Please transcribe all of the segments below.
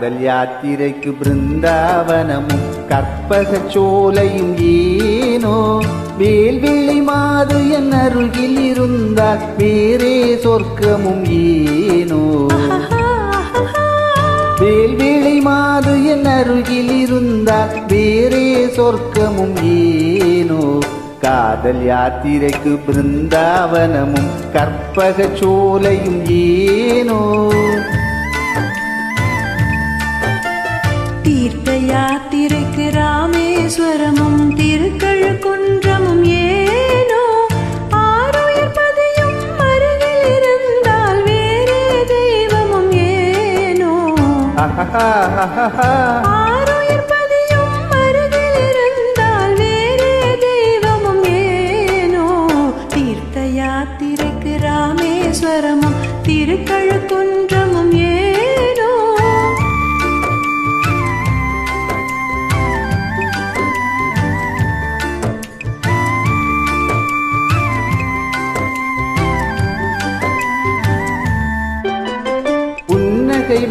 காதல் யாத்திரைக்கு பிருந்தாவனமும் கற்பக சோலையும் ஏனோ வேல்விழி மாது என் அருகில் இருந்தால் வேறே சொர்க்கமும் ஏனோ வேல்விழி மாது என் அருகில் இருந்தால் வேறே சொர்க்கமும் ஏனோ காதல் யாத்திரைக்கு பிருந்தாவனமும் கற்பக சோலையும் ஏனோ தீர்த்த யாத்திரைக்கு ராமேஸ்வரமும் திருக்கழுக்குன்றமும் ஏனோ ஆருயிர் பதியும் அருகில் இருந்தால் வேறே தெய்வமும் ஏனோ ஆருயிர் பதியும் அருகில் இருந்தால் வேறே தெய்வமும் ஏனோ தீர்த்த யாத்திரைக்கு ராமேஸ்வரமும் திருக்கழுக்குன்றமும் ஏனோ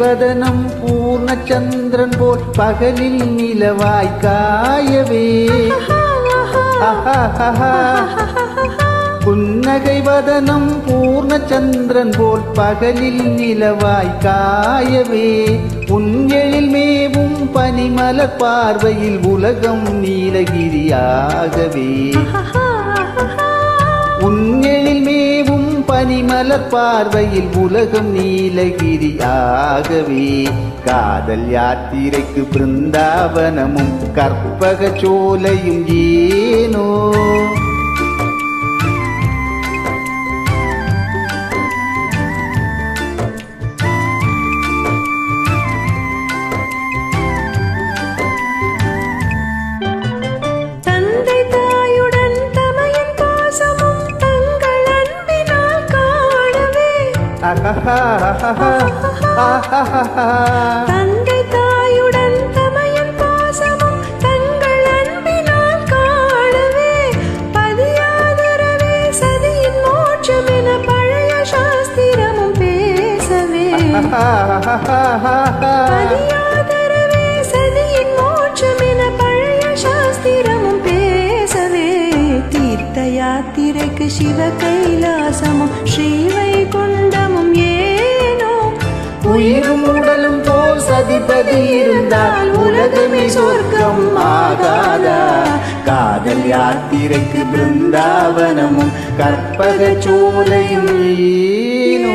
வதனம் பூர்ண சந்திரன் போல் பகலில் நிலவாய் காயவே புன்னகை வதனம் பூர்ண சந்திரன் போல் பகலில் நிலவாய் காயவே உன்எழில் மேவும் பனிமலர் பார்வையில் உலகம் நீலகிரியாகவே உன்எழில் மேவும் பனிமலர் பார்வையில் உலகம் நீலகிரியாகவே காதல் யாத்திரைக்கு பிருந்தாவனமும் கற்பக சோலையும் ஏனோ தந்தை தாயுடன் தமையன் பாசமும் தங்கள் அன்பினால் காணவே பதியாதரவே சதியின் மோட்சம் என பழைய சாஸ்திரமும் பேசவே பதியாதரவே சதியின் மோட்சம் என பழைய சாஸ்திரமும் பேசவே தீர்த்த யாத்திரைக்கு சிவ கைலாசமும் ஸ்ரீவைகுண்டமும் உயிரும் உடலும் போல் சதிபதி இருந்தால் உலகமே சொர்க்கம் ஆகாதா காதல் யாத்திரைக்கு பிருந்தாவனமும் கற்பக சோலையும் ஏனோ